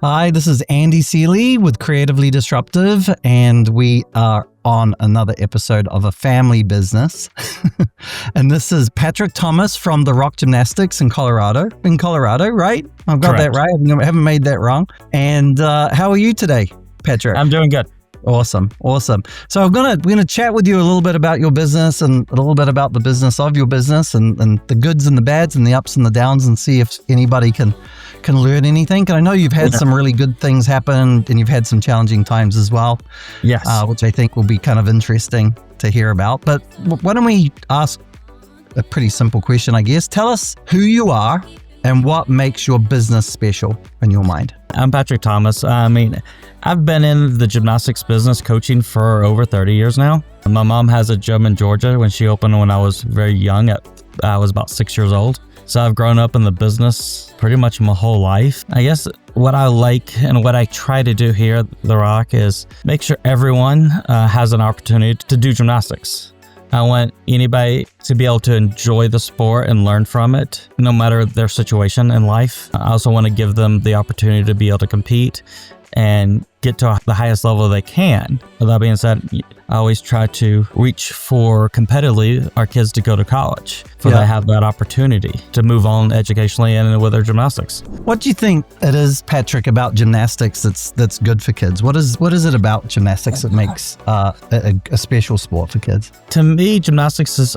Hi, this is Andy Seeley with Creatively Disruptive, and we are on another episode of a family business. And this is Patrick Thomas from the Rock Gymnastics in Colorado. In Colorado, right? I've got Correct. that right. I haven't made that wrong. And how are you today, Patrick? I'm doing good. Awesome. So we're gonna chat with you a little bit about your business and a little bit about the business of your business and the goods and the bads and the ups and the downs, and see if anybody can learn anything. And I know you've had some really good things happen, and you've had some challenging times as well. Yes. Which I think will be kind of interesting to hear about. But why don't we ask a pretty simple question, I guess. Tell us who you are and what makes your business special in your mind. I'm Patrick Thomas. I've been in the gymnastics business coaching for over 30 years now. My mom has a gym in Georgia. When she opened when I was very young, I was about 6 years old. So I've grown up in the business pretty much my whole life. I guess what I like and what I try to do here at The Rock is make sure everyone has an opportunity to do gymnastics. I want anybody to be able to enjoy the sport and learn from it, no matter their situation in life. I also want to give them the opportunity to be able to compete and get to the highest level they can. With that being said, I always try to reach for competitively our kids to go to college, so they have that opportunity to move on educationally and with their gymnastics. What do you think it is, Patrick, about gymnastics that's good for kids? What is it about gymnastics that makes a special sport for kids? To me, gymnastics is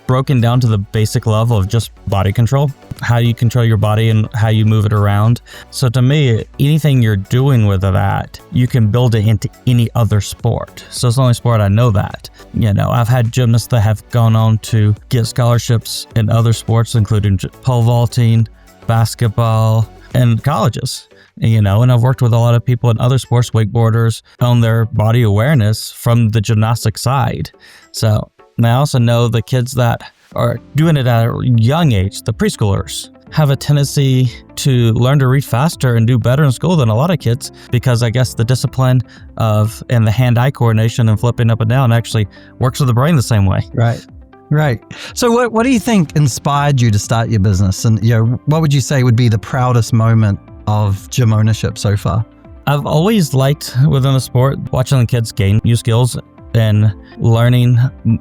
broken down to the basic level of just body control, how you control your body and how you move it around. So to me, anything you're doing with that, you can build it into any other sport. So it's the only sport I know that. I've had gymnasts that have gone on to get scholarships in other sports, including pole vaulting, basketball, and colleges. And I've worked with a lot of people in other sports, wakeboarders, on their body awareness from the gymnastic side. So I also know the kids that are doing it at a young age, the preschoolers, have a tendency to learn to read faster and do better in school than a lot of kids, because I guess the discipline and the hand-eye coordination and flipping up and down actually works with the brain the same way. Right. So what do you think inspired you to start your business? And what would you say would be the proudest moment of gym ownership so far? I've always liked within the sport watching the kids gain new skills and learning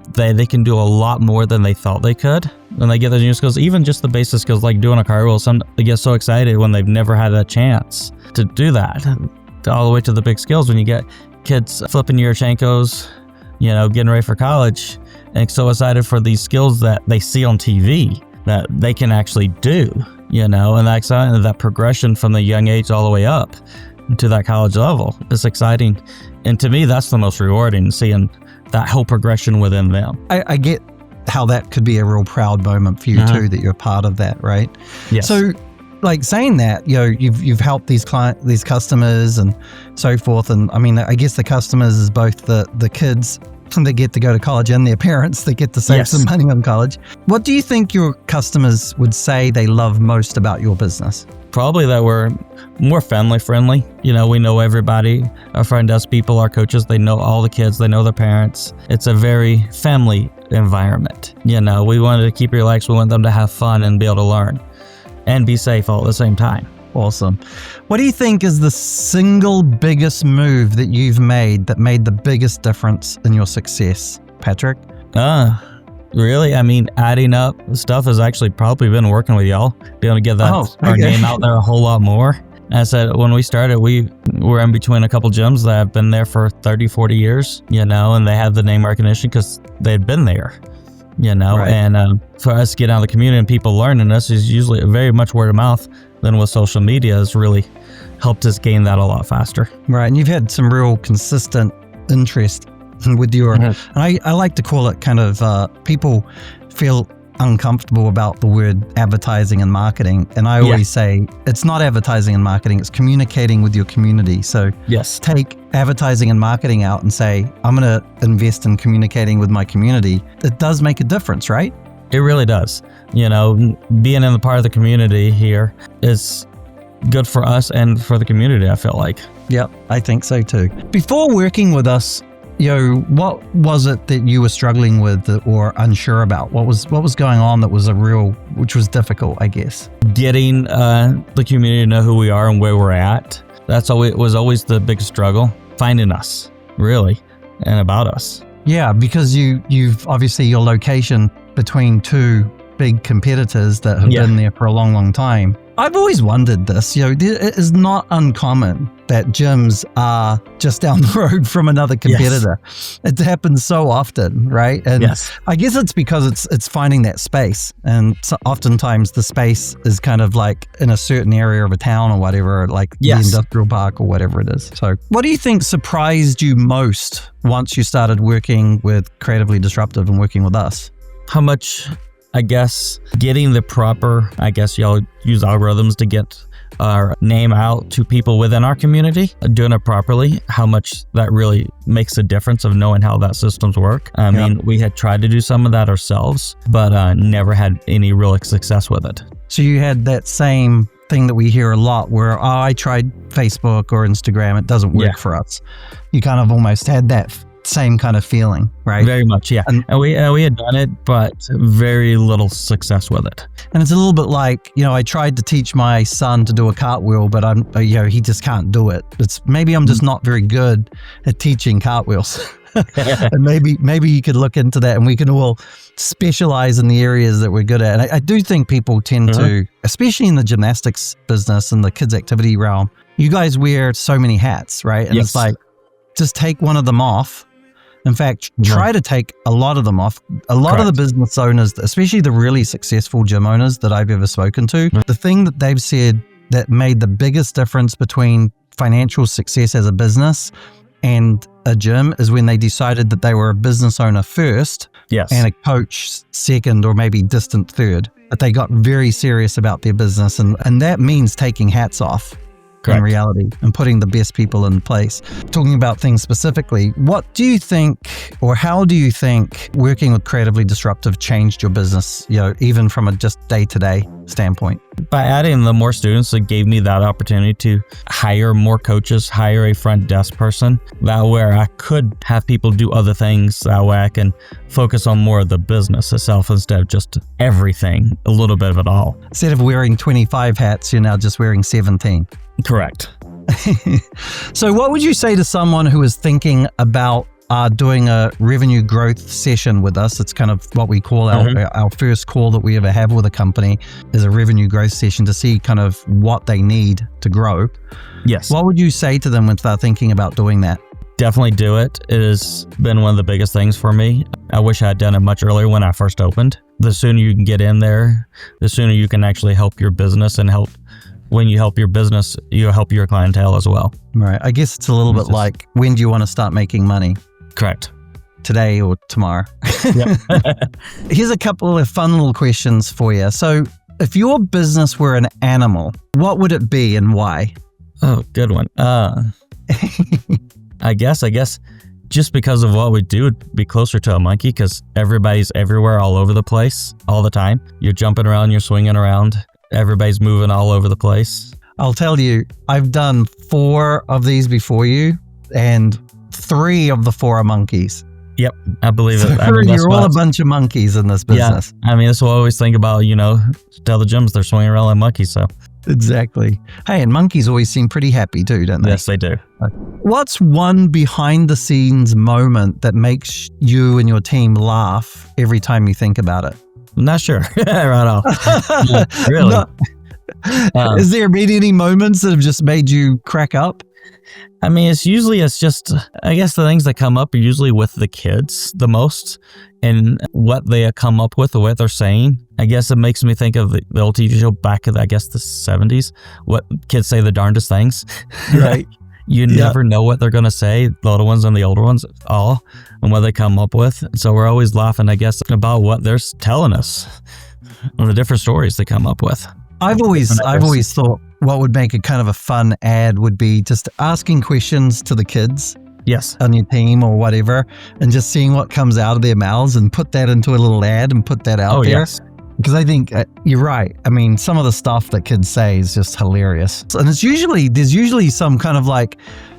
that they can do a lot more than they thought they could when they get those new skills. Even just the basic skills like doing a cartwheel, they get so excited when they've never had a chance to do that, all the way to the big skills when you get kids flipping Yurchenkos, getting ready for college, and so excited for these skills that they see on TV that they can actually do, and that progression from the young age all the way up to that college level is exciting. And to me, that's the most rewarding, seeing that whole progression within them. I get how that could be a real proud moment for you too, that you're part of that, right? Yes. So, like saying that, you've helped these customers and so forth. And I mean, I guess the customers is both the kids that get to go to college and their parents that get to save some money on college. What do you think your customers would say they love most about your business? Probably that we're more family friendly. We know everybody. Our front desk people, our coaches, they know all the kids, they know their parents. It's a very family environment. We wanted to keep relaxed. We want them to have fun and be able to learn and be safe all at the same time. Awesome. What do you think is the single biggest move that you've made that made the biggest difference in your success, Patrick? Really? Adding up stuff has actually probably been working with y'all, being able to get our name out there a whole lot more. As I said, when we started, we were in between a couple gyms that have been there for 30, 40 years, and they had the name recognition because they'd been there, Right. And for us to get out of the community and people learning us is usually very much word of mouth. Then with social media has really helped us gain that a lot faster. Right. And you've had some real consistent interest with your, and I like to call it kind of, people feel uncomfortable about the word advertising and marketing. And I always say it's not advertising and marketing, it's communicating with your community. So take advertising and marketing out and say, I'm going to invest in communicating with my community. It does make a difference, right? It really does. Being in the part of the community here is good for us and for the community, I feel like. Yep, I think so too. Before working with us, what was it that you were struggling with or unsure about? What was going on that was which was difficult, I guess? Getting the community to know who we are and where we're at. That's always, it was always the big struggle, finding us, really, and about us. Yeah, because you've obviously your location between two big competitors that have been there for a long, long time. I've always wondered this, it is not uncommon that gyms are just down the road from another competitor. Yes. It happens so often, right? And I guess it's because it's finding that space. And so oftentimes the space is kind of like in a certain area of a town or whatever, like the industrial park or whatever it is. So what do you think surprised you most once you started working with Creatively Disruptive and working with us? How much, I guess, getting the proper, y'all use algorithms to get our name out to people within our community, doing it properly, how much that really makes a difference of knowing how that systems work. I mean, we had tried to do some of that ourselves, but never had any real success with it. So you had that same thing that we hear a lot where, I tried Facebook or Instagram, it doesn't work for us. You kind of almost had that same kind of feeling, right? Very much, yeah. And we had done it, but very little success with it. And it's a little bit like, I tried to teach my son to do a cartwheel, but he just can't do it. Maybe I'm just not very good at teaching cartwheels. And maybe you could look into that, and we can all specialize in the areas that we're good at. And I do think people tend to, especially in the gymnastics business and the kids activity realm, you guys wear so many hats, right? And it's like, just take one of them off. In fact, try to take a lot of them off. A lot of the business owners, especially the really successful gym owners that I've ever spoken to, the thing that they've said that made the biggest difference between financial success as a business and a gym is when they decided that they were a business owner first and a coach second or maybe distant third. But they got very serious about their business, and that means taking hats off. In reality, and putting the best people in place. Talking about things specifically, what do you think, or how do you think working with Creatively Disruptive changed your business, even from a just day-to-day standpoint? By adding the more students, it gave me that opportunity to hire more coaches, hire a front desk person. That way I could have people do other things. That way I can focus on more of the business itself instead of just everything, a little bit of it all. Instead of wearing 25 hats, you're now just wearing 17. Correct. So what would you say to someone who is thinking about doing a revenue growth session with us? It's kind of what we call our first call that we ever have with a company is a revenue growth session to see kind of what they need to grow. Yes. What would you say to them when they're thinking about doing that? Definitely do it. It has been one of the biggest things for me. I wish I had done it much earlier when I first opened. The sooner you can get in there, the sooner you can actually help your business, and when you help your business, you help your clientele as well. Right. I guess it's a little bit like, when do you want to start making money? Correct. Today or tomorrow? Here's a couple of fun little questions for you. So if your business were an animal, what would it be and why? Oh, good one. I guess just because of what we do, it'd be closer to a monkey, because everybody's everywhere, all over the place, all the time. You're jumping around, you're swinging around. Everybody's moving all over the place. I'll tell you, I've done 4 of these before you, and 3 of the 4 are monkeys. Yep, I believe it. You're all a bunch of monkeys in this business. Yeah, I mean, that's what I always think about, tell the gyms they're swinging around like monkeys, so. Exactly. Hey, and monkeys always seem pretty happy too, don't they? Yes, they do. What's one behind-the-scenes moment that makes you and your team laugh every time you think about it? I'm not sure. Right off. Yeah, really. No. Is there been any moments that have just made you crack up? I mean, it's just, I guess the things that come up are usually with the kids the most, and what they come up with, the way they're saying. I guess it makes me think of the old TV show back in, the 70s, what kids say the darndest things. Right. You never know what they're going to say, the little ones and the older ones, all, and what they come up with. So we're always laughing, I guess, about what they're telling us, and the different stories they come up with. I've always thought what would make it kind of a fun ad would be just asking questions to the kids. Yes. On your team or whatever, and just seeing what comes out of their mouths and put that into a little ad and put that out there. Yes. Because I think you're right. I mean, some of the stuff that kids say is just hilarious. And there's usually some kind of like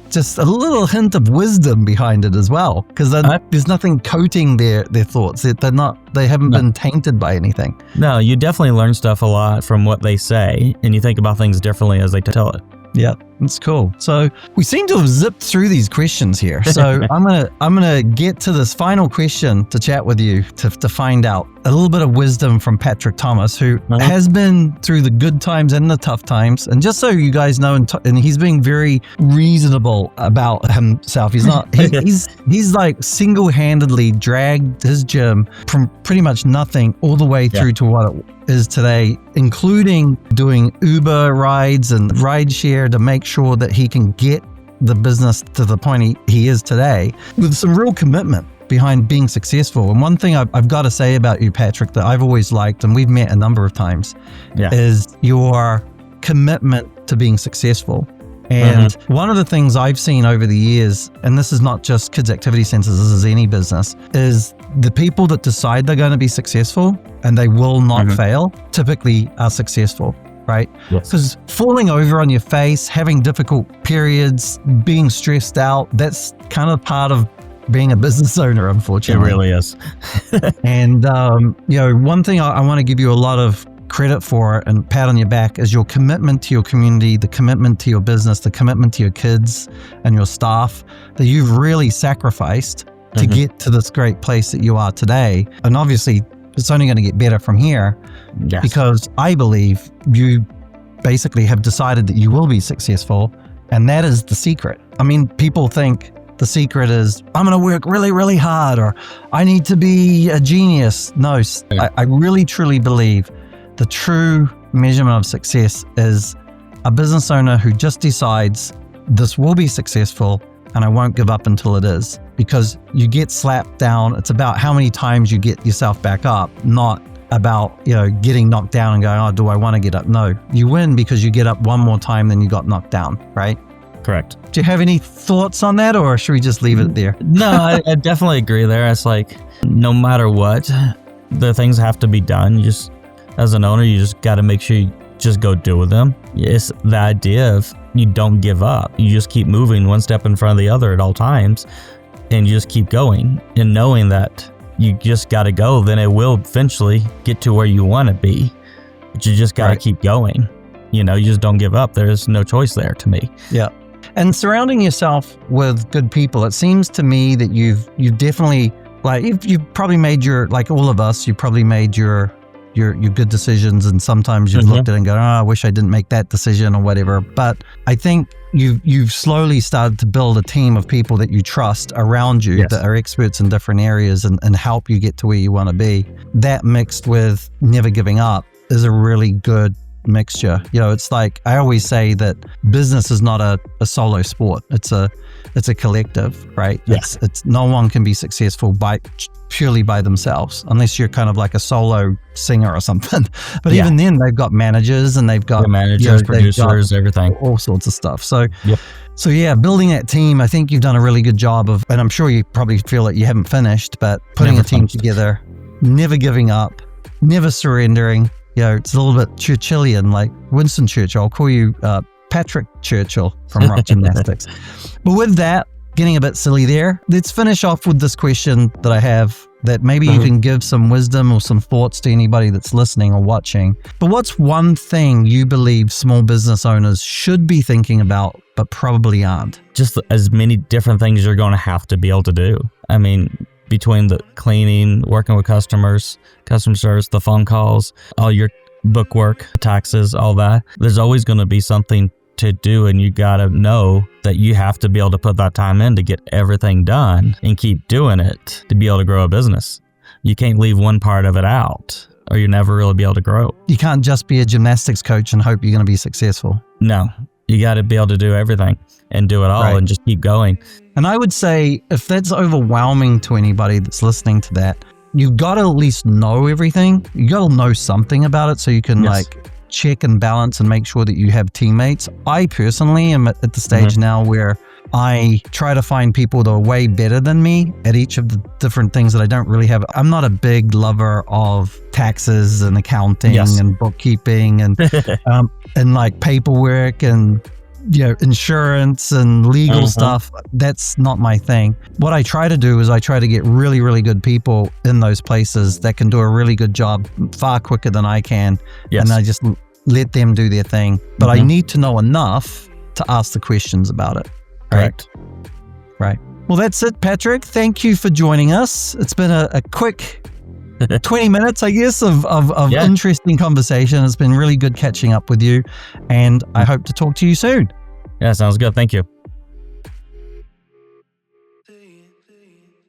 just a little hint of wisdom behind it as well. Because there's nothing coating their thoughts. They haven't been tainted by anything. No, you definitely learn stuff a lot from what they say, and you think about things differently as they tell it. Yeah. That's cool. So we seem to have zipped through these questions here. So I'm gonna get to this final question to chat with you to find out a little bit of wisdom from Patrick Thomas, who has been through the good times and the tough times. And just so you guys know, and he's being very reasonable about himself. He's not. He's like single-handedly dragged his gym from pretty much nothing all the way through to what it is today, including doing Uber rides and rideshare to make sure that he can get the business to the point he is today, with some real commitment behind being successful. And one thing I've got to say about you, Patrick, that I've always liked, and we've met a number of times, is your commitment to being successful. And one of the things I've seen over the years, and this is not just kids activity centers, this is any business, is the people that decide they're going to be successful and they will not fail typically are successful, right? Because falling over on your face, having difficult periods, being stressed out, that's kind of part of being a business owner, unfortunately. It really is. And, one thing I want to give you a lot of credit for and pat on your back is your commitment to your community, the commitment to your business, the commitment to your kids and your staff that you've really sacrificed to get to this great place that you are today. And obviously, it's only going to get better from here because I believe you basically have decided that you will be successful, and that is the secret. I mean, people think the secret is, I'm going to work really, really hard, or I need to be a genius. No, I really, truly believe the true measurement of success is a business owner who just decides this will be successful and I won't give up until it is. Because you get slapped down, it's about how many times you get yourself back up, not about, getting knocked down and going, oh, do I want to get up? No, you win because you get up one more time than you got knocked down, right? Correct. Do you have any thoughts on that, or should we just leave it there? No, I definitely agree there. It's like, no matter what, the things have to be done. You just, as an owner, you just got to make sure you just go do them. It's the idea of you don't give up. You just keep moving one step in front of the other at all times, and you just keep going and knowing that you just got to go. Then it will eventually get to where you want to be, but you just got to keep going. You just don't give up. There's no choice there to me. Yeah. And surrounding yourself with good people, it seems to me that you've definitely, like, you've probably made like all of us, you probably made your good decisions, and sometimes you've looked at it and go, oh, I wish I didn't make that decision or whatever. But I think you've slowly started to build a team of people that you trust around you that are experts in different areas and help you get to where you want to be. That mixed with never giving up is a really good mixture. It's like I always say that business is not a solo sport. It's a collective, right? Yes. It's no one can be successful purely by themselves, unless you're kind of like a solo singer or something. But even then, they've got managers and they've got managers, producers, everything, all sorts of stuff. So, building that team, I think you've done a really good job of, and I'm sure you probably feel like you haven't finished, but putting a team together, never giving up, never surrendering. It's a little bit Churchillian, like Winston Churchill. I'll call you Patrick Churchill from Rock Gymnastics. But with that, getting a bit silly there, let's finish off with this question that I have that maybe you can give some wisdom or some thoughts to anybody that's listening or watching. But what's one thing you believe small business owners should be thinking about but probably aren't? Just as many different things you're going to have to be able to do. I mean, between the cleaning, working with customers, customer service, the phone calls, all your book work, taxes, all that, there's always going to be something to do, and you got to know that you have to be able to put that time in to get everything done and keep doing it to be able to grow a business. You can't leave one part of it out or you never really be able to grow. You can't just be a gymnastics coach and hope you're going to be successful. No, you got to be able to do everything and do it all and just keep going. And I would say if that's overwhelming to anybody that's listening to that, you've got to at least know everything. You got to know something about it so you can check and balance and make sure that you have teammates. I personally am at the stage now where I try to find people that are way better than me at each of the different things that I don't really have. I'm not a big lover of taxes and accounting and bookkeeping and like paperwork and insurance and legal stuff. That's not my thing. What I try to do is I try to get really, really good people in those places that can do a really good job far quicker than I can. And I just let them do their thing. But I need to know enough to ask the questions about it. Correct. Right. Well, that's it, Patrick. Thank you for joining us. It's been a quick 20 minutes, I guess, of interesting conversation. It's been really good catching up with you, and I hope to talk to you soon. Yeah, sounds good. Thank you.